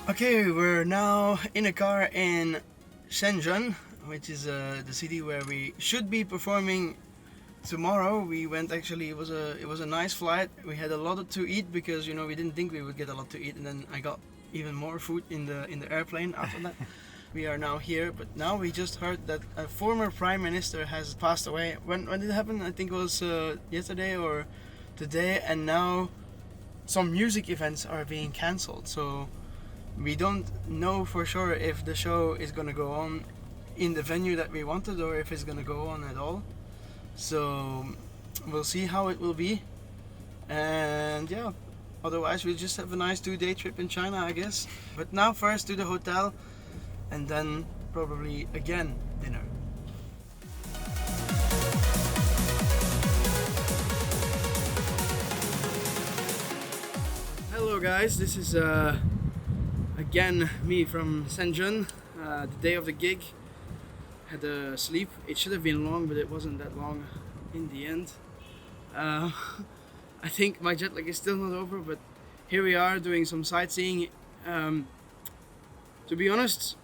Okay, we're now in a car in Shenzhen, which is the city where we should be performing tomorrow. We went actually. It was a nice flight. We had a lot to eat because we didn't think we would get a lot to eat, and then I got even more food in the airplane after that. We are now here, but now we just heard that a former prime minister has passed away. When did it happen? I think it was yesterday or today, and now some music events are being cancelled. So we don't know for sure if the show is gonna go on in the venue that we wanted or if it's gonna go on at all. So we'll see how it will be. And yeah, otherwise we'll just have a nice 2-day trip in China, I guess. But now first to the hotel and then probably again dinner. Hello guys, this is again me from Shenzhen. The day of the gig. Had a sleep. It should have been long, but it wasn't that long in the end. I think my jet lag is still not over, but here we are doing some sightseeing. To be honest,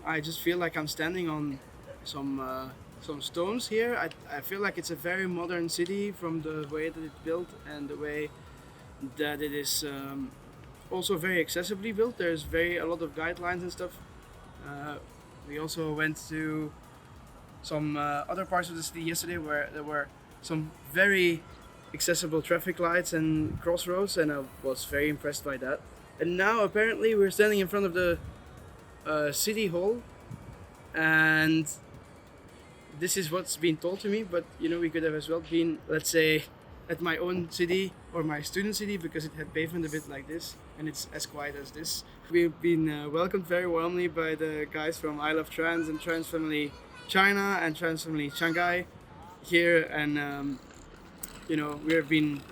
I just feel like I'm standing on some stones here. I feel like it's a very modern city from the way that it's built and the way that it is also very accessibly built. There's a lot of guidelines and stuff. We also went to some other parts of the city yesterday where there were some very accessible traffic lights and crossroads, and I was very impressed by that. And now apparently we're standing in front of the city hall, and this is what's been told to me, but we could have as well been, let's say, at my own city or my student city, because it had pavement a bit like this and it's as quiet as this. We've been welcomed very warmly by the guys from I Love Trans and Trans Family China and Trans Family Shanghai here, and we have been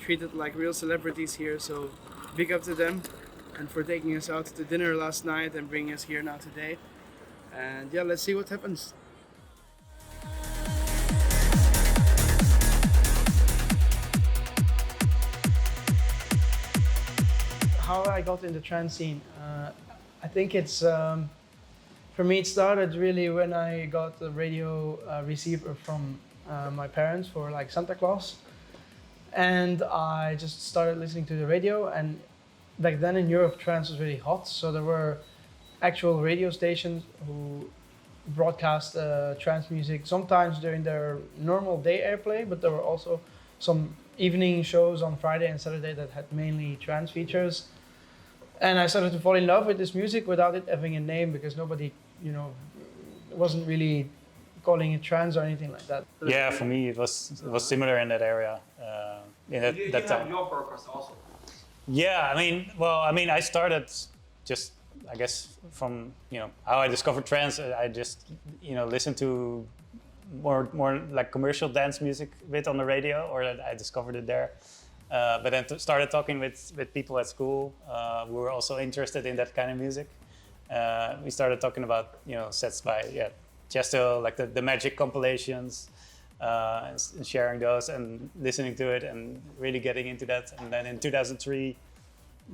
treated like real celebrities here, so big up to them and for taking us out to dinner last night and bringing us here now today. And yeah, let's see what happens. How I got in the trance scene, I think it's for me it started really when I got the radio receiver from my parents for like Santa Claus, and I just started listening to the radio. And back then in Europe trance was really hot, so there were actual radio stations who broadcast trance music sometimes during their normal day airplay, but there were also some evening shows on Friday and Saturday that had mainly trance features. And I started to fall in love with this music without it having a name, because nobody, wasn't really calling it trance or anything like that. Yeah, for me it was similar in that area. You have your purpose also. Yeah, I started just, I guess, from how I discovered trance. I just listened to more like commercial dance music a bit on the radio, or I discovered it there. But then started talking with people at school who were also interested in that kind of music. We started talking about sets by Chesto, like the Magic compilations, and sharing those and listening to it and really getting into that. And then in 2003,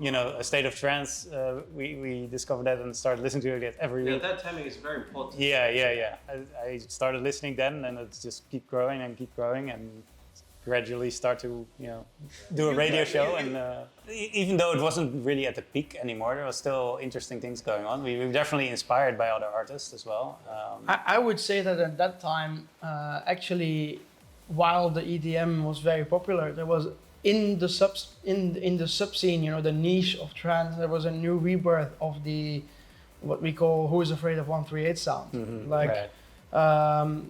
A State of Trance, we discovered that and started listening to it every week. Yeah, that timing is very important. Yeah. I started listening then, and it just keep growing and gradually start to do a radio show. And even though it wasn't really at the peak anymore, there was still interesting things going on. We were definitely inspired by other artists as well. I would say that at that time, actually, while the EDM was very popular, there was in the sub scene, the niche of trance, there was a new rebirth of the what we call "Who is Afraid of 138" sound. Mm-hmm. Right.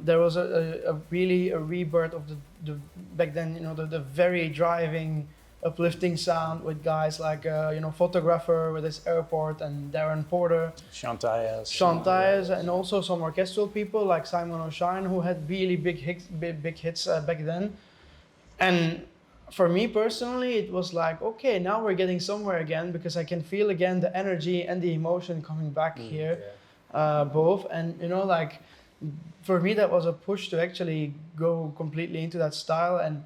There was really a rebirth of the back then, the very driving, uplifting sound with guys like Photographer with his Airport and Darren Porter, Sean Tyas, and also some orchestral people like Simon O'Shine, who had really big hits back then. And for me personally, it was like, okay, now we're getting somewhere again, because I can feel again the energy and the emotion coming back here, both. And for me, that was a push to actually go completely into that style. And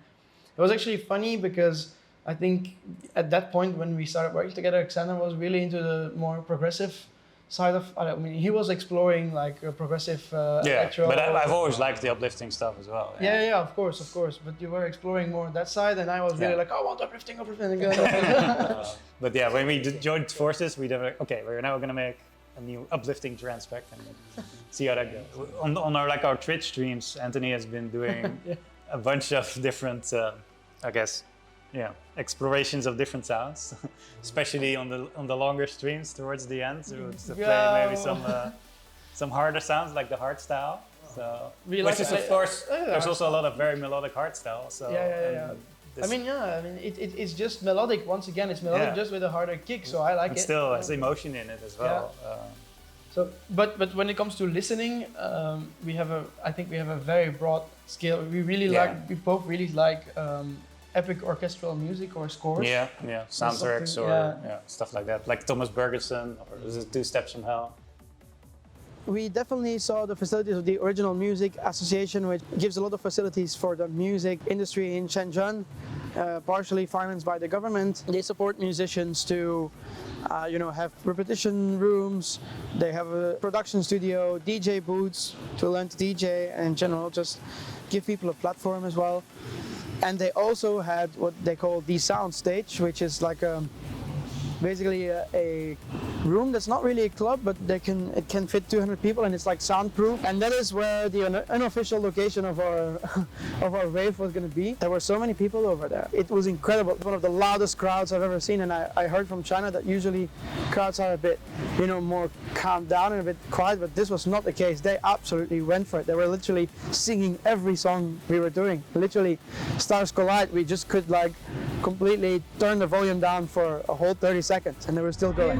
it was actually funny because I think at that point when we started working together, Xander was really into the more progressive side of. I mean, he was exploring like a progressive electro. But I've always liked the uplifting stuff as well. Yeah, of course. But you were exploring more that side, and I was really like, I want uplifting. But yeah, when we joined forces, we were like, okay, we're now gonna make a new uplifting trance pack and see how that goes. On our Twitch streams, Anthony has been doing a bunch of different, I guess, explorations of different sounds, especially on the longer streams towards the end, to play maybe some harder sounds like the hard style. So, which is of course, there's also a lot of very melodic hard style. So it's just melodic. Once again, it's melodic just with a harder kick. So I like it. Still has emotion in it as well. So, but when it comes to listening, I think we have a very broad scale. We both really like epic orchestral music or scores. Soundtracks or stuff like that, like Thomas Bergerson or the Two Steps from Hell. We definitely saw the facilities of the Original Music Association, which gives a lot of facilities for the music industry in Shenzhen, partially financed by the government. They support musicians to have repetition rooms. They have a production studio, DJ booths to learn to DJ, and in general just give people a platform as well. And they also had what they call the sound stage, which is like basically a room that's not really a club, but it can fit 200 people, and it's like soundproof. And that is where the unofficial location of our rave was going to be. There were so many people over there. It was incredible. One of the loudest crowds I've ever seen, and I heard from China that usually crowds are a bit, more calmed down and a bit quiet, but this was not the case. They absolutely went for it. They were literally singing every song we were doing. Literally, Stars Collide, we just could completely turn the volume down for a whole 30 seconds, and they were still going.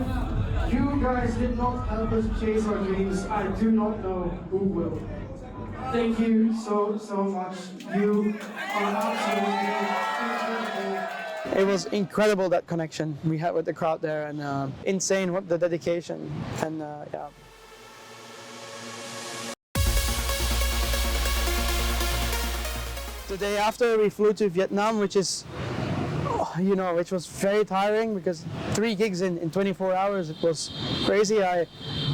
You guys did not help us chase our dreams. I do not know who will. Thank you so much. You are absolutely incredible. It was incredible, that connection we had with the crowd there, and insane what the dedication, and The day after we flew to Vietnam, which was very tiring because 3 gigs in 24 hours, it was crazy. I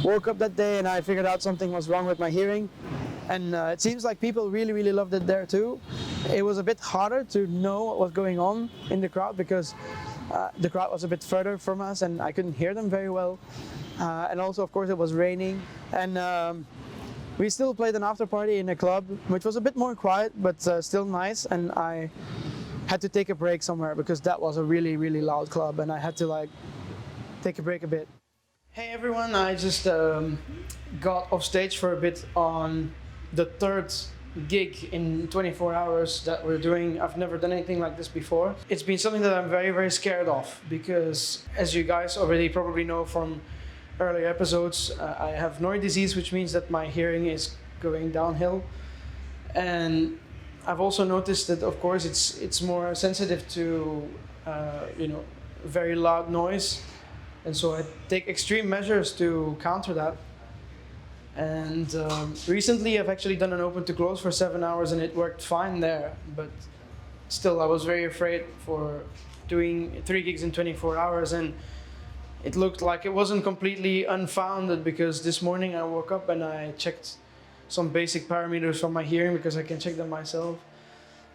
woke up that day and I figured out something was wrong with my hearing. And it seems like people really loved it there too. It was a bit harder to know what was going on in the crowd because the crowd was a bit further from us and I couldn't hear them very well. And also, of course, it was raining. And we still played an after party in a club, which was a bit more quiet, but still nice. And I had to take a break somewhere because that was a really loud club, and I had to take a break a bit. Hey everyone, I just got off stage for a bit on the 3rd gig in 24 hours that we're doing. I've never done anything like this before. It's been something that I'm very scared of because, as you guys already probably know from earlier episodes, I have Norrie disease, which means that my hearing is going downhill. And I've also noticed that, of course, it's more sensitive to very loud noise, and so I take extreme measures to counter that. And recently I've actually done an open to close for 7 hours and it worked fine there, but still I was very afraid for doing 3 gigs in 24 hours, and it looked like it wasn't completely unfounded because this morning I woke up and I checked some basic parameters for my hearing because I can check them myself.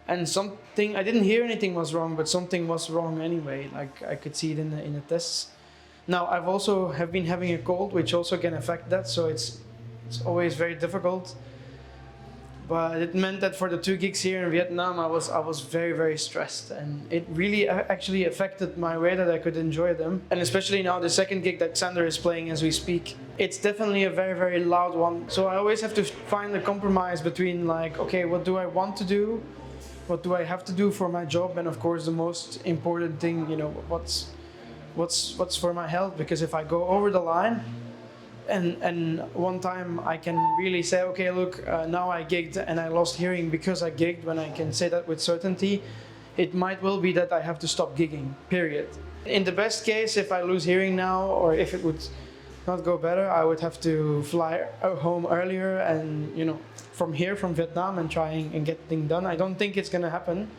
And I didn't hear anything was wrong, but something was wrong anyway. I could see it in the tests. Now I've also been having a cold, which also can affect that, so it's always very difficult. But it meant that for the 2 gigs here in Vietnam, I was very stressed, and it really actually affected my way that I could enjoy them. And especially now the 2nd gig that Xander is playing as we speak, it's definitely a very loud one. So I always have to find a compromise between okay, what do I want to do? What do I have to do for my job? And of course the most important thing, what's for my health? Because if I go over the line, and one time I can really say, okay, look, now I gigged and I lost hearing because I gigged, when I can say that with certainty, it might well be that I have to stop gigging, period. In the best case, if I lose hearing now, or if it would not go better, I would have to fly home earlier and, from Vietnam, and try and get things done. I don't think it's gonna happen,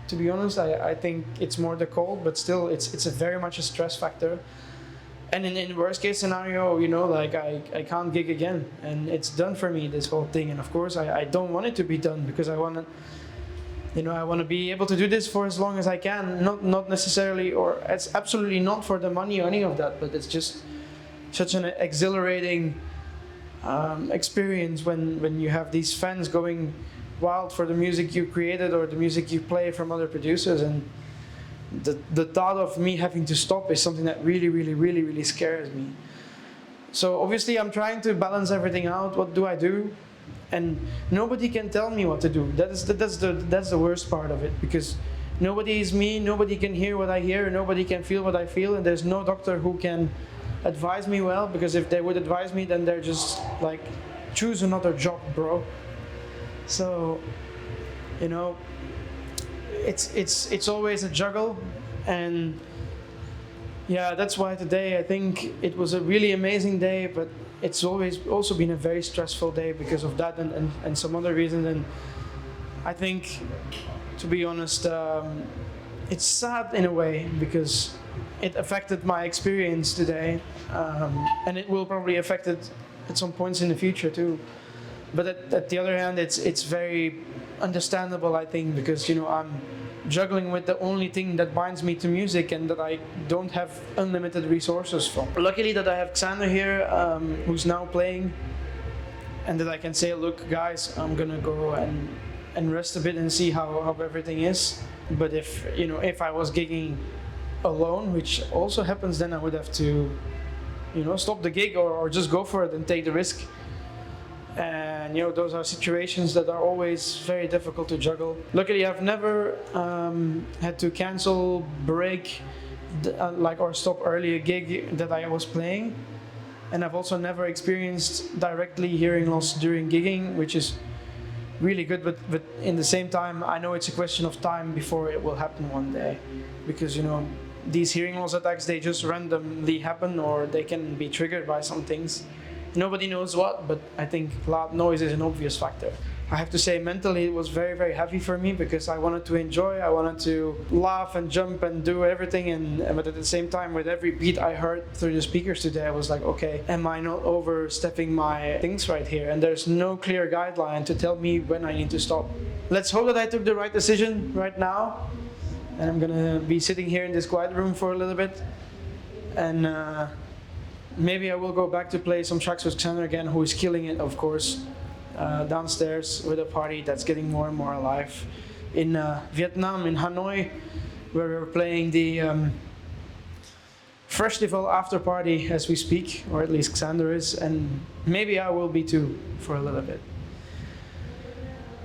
to be honest. I think it's more the cold, but still it's a very much a stress factor. And in worst case scenario, you know, like I can't gig again, and it's done for me, this whole thing. And of course I don't want it to be done, because I want to, you know, I want to be able to do this for as long as I can. Not necessarily, or it's absolutely not for the money or any of that, but it's just such an exhilarating experience when you have these fans going wild for the music you created or the music you play from other producers. And the thought of me having to stop is something that really scares me. So obviously I'm trying to balance everything out. What do I do? And nobody can tell me what to do. That's the worst part of it, because nobody is me, nobody can hear what I hear, nobody can feel what I feel, and there's no doctor who can advise me well, because if they would advise me, then they're just like, choose another job, bro. So, you know, it's always a juggle. And yeah, that's why today I think it was a really amazing day, but it's always also been a very stressful day because of that and some other reasons. And I think, to be honest, it's sad in a way, because it affected my experience today, and it will probably affect it at some points in the future too. But at the other hand, it's very understandable, I think, because, you know, I'm juggling with the only thing that binds me to music and that I don't have unlimited resources from. Luckily that I have Xander here, who's now playing, and that I can say, look guys, I'm gonna go and rest a bit and see how everything is. But if, you know, if I was gigging alone, which also happens, then I would have to, you know, stop the gig or just go for it and take the risk. And, you know, those are situations that are always very difficult to juggle. Luckily, I've never had to cancel, break, or stop early a gig that I was playing. And I've also never experienced directly hearing loss during gigging, which is really good. But in the same time, I know it's a question of time before it will happen one day. Because, you know, these hearing loss attacks, they just randomly happen, or they can be triggered by some things. Nobody knows what, but I think loud noise is an obvious factor. I have to say, mentally it was very heavy for me, because I wanted to enjoy, I wanted to laugh and jump and do everything, but at the same time, with every beat I heard through the speakers today, I was like, okay, am I not overstepping my things right here? And there's no clear guideline to tell me when I need to stop. Let's hope that I took the right decision right now, and I'm gonna be sitting here in this quiet room for a little bit, and maybe I will go back to play some tracks with Xander again, who is killing it, of course, downstairs with a party that's getting more and more alive. In Vietnam, in Hanoi, where we're playing the festival after party as we speak, or at least Xander is, and maybe I will be too for a little bit.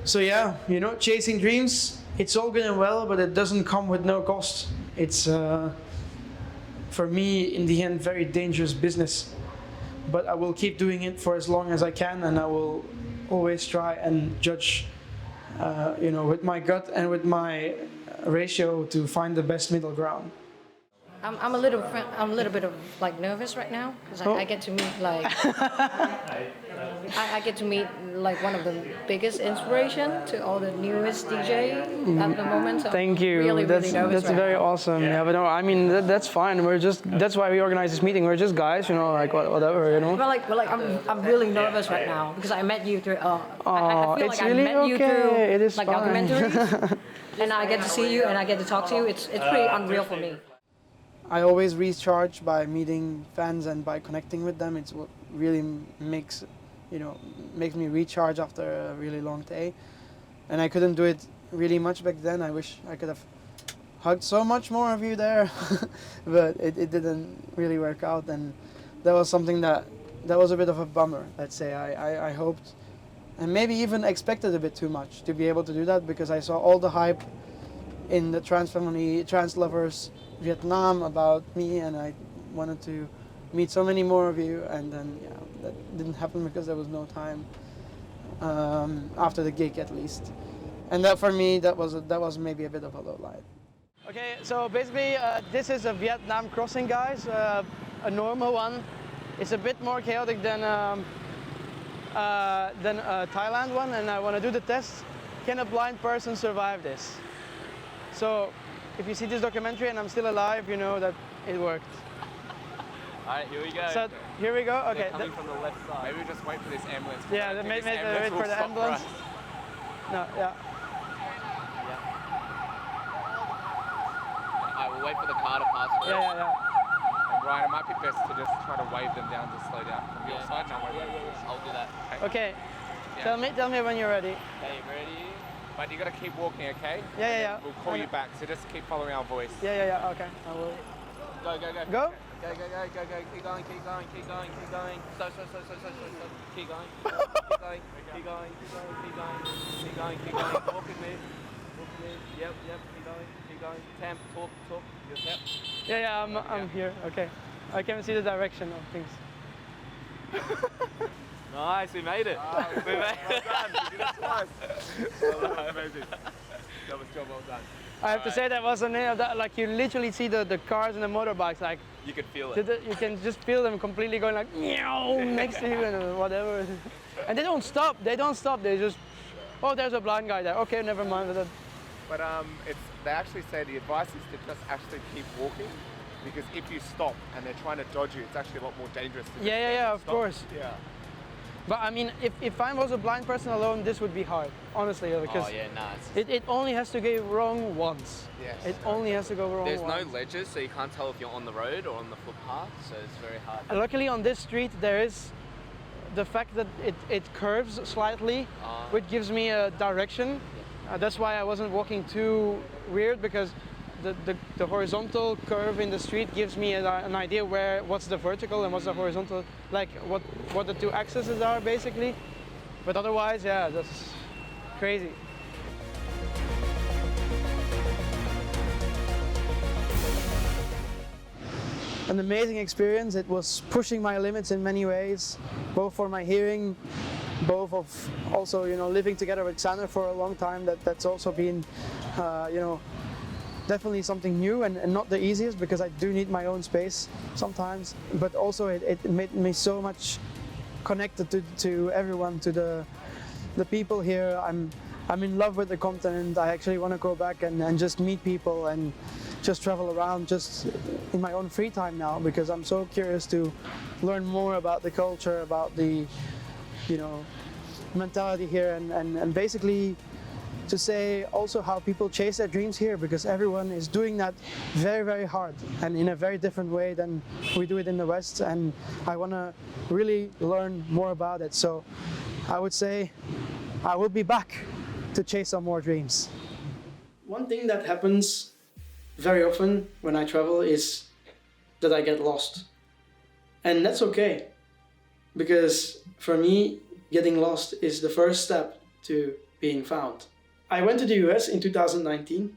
So yeah, you know, chasing dreams, it's all good and well, but it doesn't come with no cost. It's for me, in the end, very dangerous business. But I will keep doing it for as long as I can, and I will always try and judge, you know, with my gut and with my ratio to find the best middle ground. I'm a little bit of like nervous right now, because I get to meet like I get to meet like one of the biggest inspiration to all the newest DJ at the moment. So Thank you. Really That's right very now. awesome. Yeah, but no, I mean that's fine. That's why we organize this meeting. We're just guys, you know, like whatever, you know. But I'm really nervous right now, because I met you through. I feel it's like really I met you okay. through It is like fine. documentaries, and I get to see you and I get to talk to you. It's pretty unreal for me. I always recharge by meeting fans and by connecting with them. It's what really makes me recharge after a really long day. And I couldn't do it really much back then. I wish I could have hugged so much more of you there, but it didn't really work out. And that was something that was a bit of a bummer, let's say. I hoped and maybe even expected a bit too much to be able to do that, because I saw all the hype in the trans family, trans lovers, Vietnam about me, and I wanted to meet so many more of you, and then yeah, that didn't happen because there was no time after the gig, at least. And that for me, that was maybe a bit of a low light. Okay, so basically this is a Vietnam crossing, guys, a normal one. It's a bit more chaotic than a Thailand one, and I want to do the test. Can a blind person survive this? So if you see this documentary and I'm still alive, you know that it worked. Alright, here we go. So here we go. Okay. They're coming from the left side. Maybe we just wait for this ambulance. Yeah, wait for the ambulance. No, yeah. Alright, we'll wait for the car to pass first. Yeah. And Ryan, it might be best to just try to wave them down to slow down from your side. No, I'll do that. Okay. Yeah. Tell me when you're ready. Okay, ready? But you got to keep walking, okay? Yeah. We'll call you back, so just keep following our voice. Yeah. Okay. I will. Go. Go. Go. Keep going. Stop. Keep going. Keep going. Walk with me. Yep. Keep going. Tam, talk. Yep. Yeah. I'm here. Okay. I can see the direction of things. Nice, we made it. We made it. Well done. You did it twice. Amazing. That was well done. I have to say that was like you literally see the cars and the motorbikes, like You could feel it. you can just feel them completely going like meow next to you and whatever. And they don't stop. They just, oh, there's a blind guy there. Okay, never mind. But they actually say the advice is to just actually keep walking, because if you stop and they're trying to dodge you, it's actually a lot more dangerous. To Yeah, of stop. course. Yeah. But I mean, if I was a blind person alone, this would be hard, honestly, because it only has to go wrong once. Yes. It only has to go wrong There's once. no ledges, so you can't tell if you're on the road or on the footpath, so it's very hard. Luckily on this street there is the fact that it curves slightly, which gives me a direction. That's why I wasn't walking too weird, because the horizontal curve in the street gives me an idea what's the vertical and what's the horizontal, like what the two axes are basically. But otherwise, yeah, that's crazy. An amazing experience. It was pushing my limits in many ways, both for my hearing, both of also, you know, living together with Xander for a long time. That's also been, you know, definitely something new and not the easiest, because I do need my own space sometimes. But also it made me so much connected to everyone, to the people here. I'm in love with the continent. I actually want to go back and just meet people and just travel around just in my own free time now, because I'm so curious to learn more about the culture, about the, you know, mentality here, and basically to say also how people chase their dreams here, because everyone is doing that very, very hard and in a very different way than we do it in the West, and I want to really learn more about it. So I would say I will be back to chase some more dreams. One thing that happens very often when I travel is that I get lost, and that's okay, because for me getting lost is the first step to being found. I went to the US in 2019,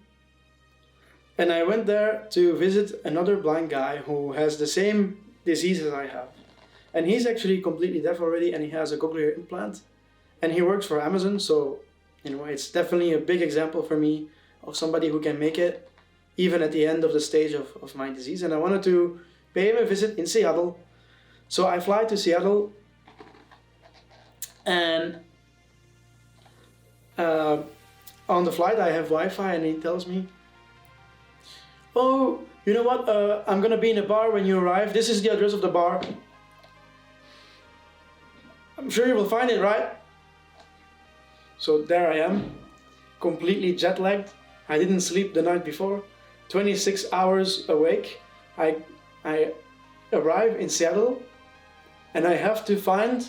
and I went there to visit another blind guy who has the same disease as I have. And he's actually completely deaf already, and he has a cochlear implant, and he works for Amazon, so you know, it's definitely a big example for me of somebody who can make it even at the end of the stage of my disease. And I wanted to pay him a visit in Seattle. So I fly to Seattle, and on the flight I have Wi-Fi, and he tells me, oh, you know what, I'm gonna be in a bar when you arrive. This is the address of the bar. I'm sure you will find it, right? So there I am, completely jet lagged. I didn't sleep the night before, 26 hours awake. I arrive in Seattle, and I have to find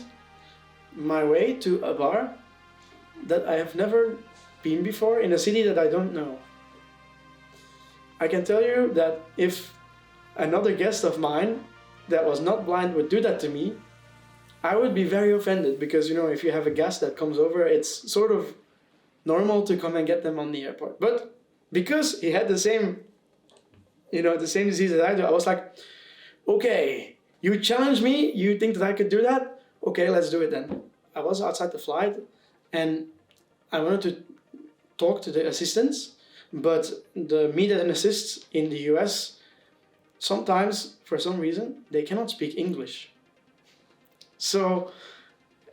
my way to a bar that I have never been before in a city that I don't know. I can tell you that if another guest of mine that was not blind would do that to me, I would be very offended, because, you know, if you have a guest that comes over, it's sort of normal to come and get them on the airport. But because he had the same, you know, the same disease that I do, I was like, okay, you challenge me, you think that I could do that? Okay, let's do it then. I was outside the flight, and I wanted to talk to the assistants, but the meet and assists in the US, sometimes, for some reason, they cannot speak English. So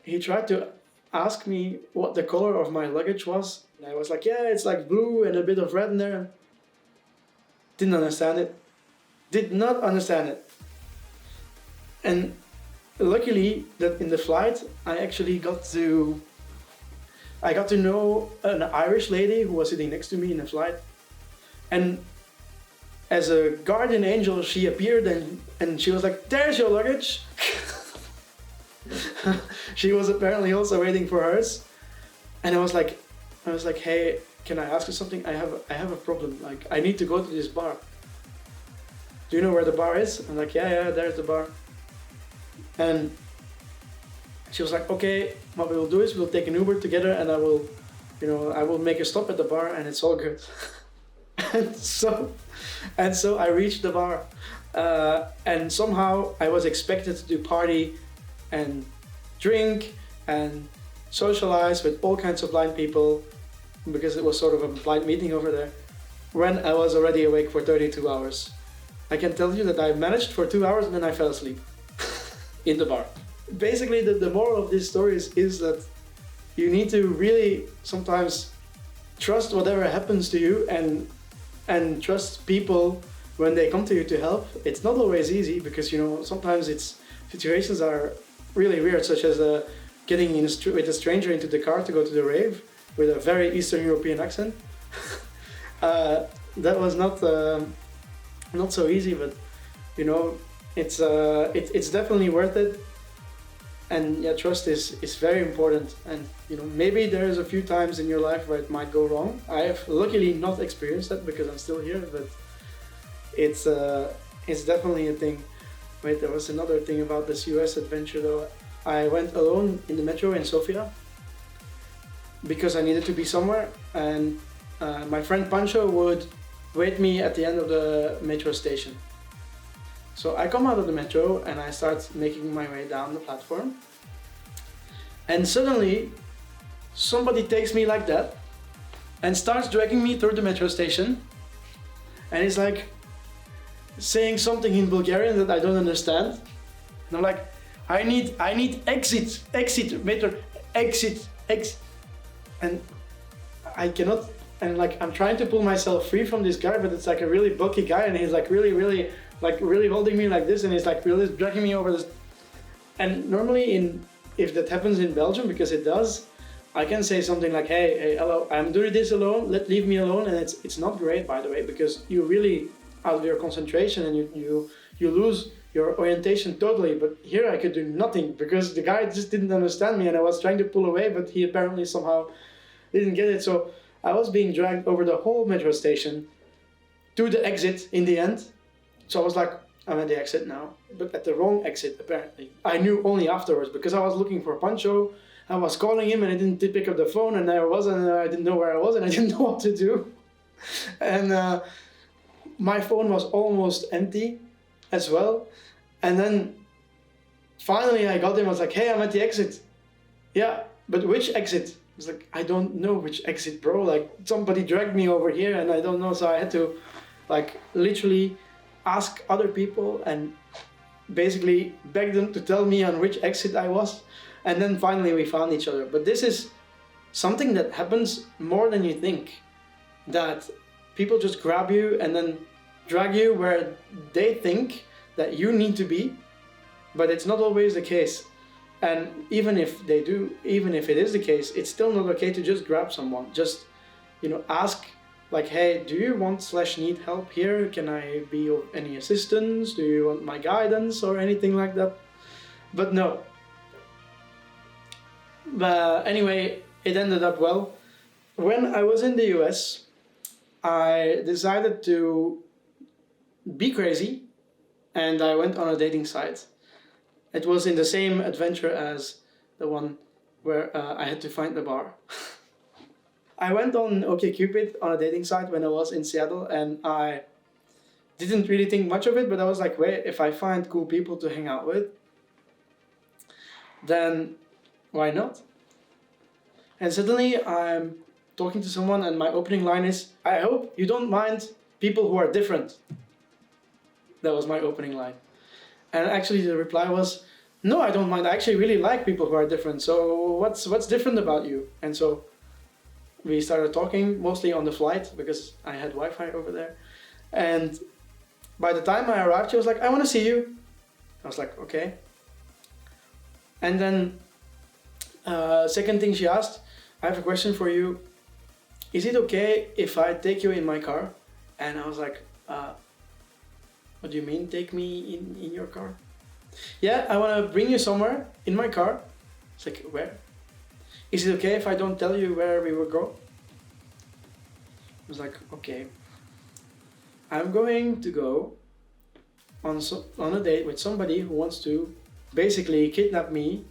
he tried to ask me what the color of my luggage was. And I was like, yeah, it's like blue and a bit of red in there. Didn't understand it. Did not understand it. And luckily that in the flight I actually got to know an Irish lady who was sitting next to me in the flight. And as a guardian angel, she appeared and she was like, "There's your luggage." She was apparently also waiting for hers. And I was like, "Hey, can I ask you something? I have a problem. Like, I need to go to this bar. Do you know where the bar is?" I'm like, yeah, there's the bar. And she was like, "Okay, what we will do is we'll take an Uber together and I will make a stop at the bar and it's all good." and so I reached the bar. And somehow I was expected to party and drink and socialize with all kinds of blind people, because it was sort of a blind meeting over there, when I was already awake for 32 hours. I can tell you that I managed for 2 hours and then I fell asleep in the bar. Basically, the moral of this story is that you need to really sometimes trust whatever happens to you and trust people when they come to you to help. It's not always easy because, sometimes situations are really weird, such as getting with a stranger into the car to go to the rave with a very Eastern European accent. That was not so easy, but it's definitely worth it. And yeah, trust is very important. And maybe there's a few times in your life where it might go wrong. I have luckily not experienced that because I'm still here, but it's definitely a thing. Wait, there was another thing about this US adventure though. I went alone in the metro in Sofia because I needed to be somewhere, and my friend Pancho would wait me at the end of the metro station. So I come out of the metro and I start making my way down the platform, and suddenly somebody takes me like that and starts dragging me through the metro station, and he's like saying something in Bulgarian that I don't understand. And I'm like, I need exit, metro, exit. And I cannot, and like I'm trying to pull myself free from this guy, but it's like a really bulky guy, and he's like really holding me like this, and he's like really dragging me over this. And normally if that happens in Belgium, because it does, I can say something like, hey, hello, I'm doing this alone, leave me alone. And it's not great, by the way, because you really out of your concentration and you lose your orientation totally. But here I could do nothing because the guy just didn't understand me, and I was trying to pull away, but he apparently somehow didn't get it. So I was being dragged over the whole metro station to the exit in the end. So I was like, I'm at the exit now, but at the wrong exit apparently. I knew only afterwards because I was looking for Pancho. I was calling him and I didn't pick up the phone, and there I was, and I didn't know where I was, and I didn't know what to do. And my phone was almost empty as well. And then finally I got him. I was like, hey, I'm at the exit. Yeah, but which exit? I was like, I don't know which exit, bro. Like somebody dragged me over here and I don't know. So I had to like literally ask other people and basically beg them to tell me on which exit I was. And then finally we found each other. But this is something that happens more than you think. That people just grab you and then drag you where they think that you need to be, but it's not always the case. And even if they do, even if it is the case, it's still not okay to just grab someone. Just, ask like, hey, do you want/need help here? Can I be of any assistance? Do you want my guidance or anything like that? But no. But anyway, it ended up well. When I was in the US, I decided to be crazy, and I went on a dating site. It was in the same adventure as the one where I had to find the bar. I went on OkCupid on a dating site when I was in Seattle, and I didn't really think much of it, but I was like, wait, if I find cool people to hang out with, then why not? And suddenly I'm talking to someone and my opening line is, I hope you don't mind people who are different. That was my opening line. And actually the reply was, no, I don't mind. I actually really like people who are different. So what's different about you? And so we started talking mostly on the flight because I had Wi-Fi over there. And by the time I arrived, she was like, I want to see you. I was like, okay. And then second thing she asked, I have a question for you. Is it okay if I take you in my car? And I was like, what do you mean, take me in your car? Yeah, I want to bring you somewhere in my car. It's like, where? Is it okay if I don't tell you where we will go? I was like, okay. I'm going to go on a date with somebody who wants to basically kidnap me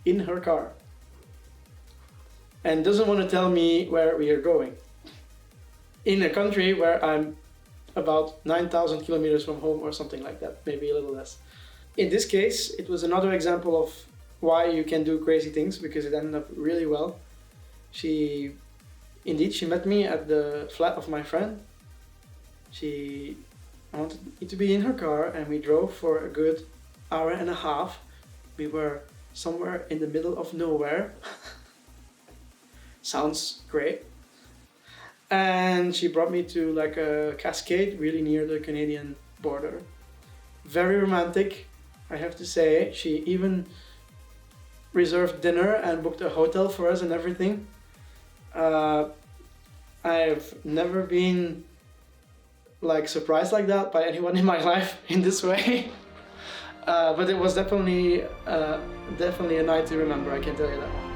in her car. And doesn't want to tell me where we are going. In a country where I'm about 9,000 kilometers from home or something like that, maybe a little less. In this case, it was another example of why you can do crazy things, because it ended up really well. She met me at the flat of my friend. She wanted me to be in her car, and we drove for a good hour and a half. We were somewhere in the middle of nowhere. Sounds great. And she brought me to like a cascade really near the Canadian border. Very romantic, I have to say. She even reserved dinner and booked a hotel for us and everything. I've never been like surprised like that by anyone in my life in this way. But it was definitely a night to remember, I can tell you that.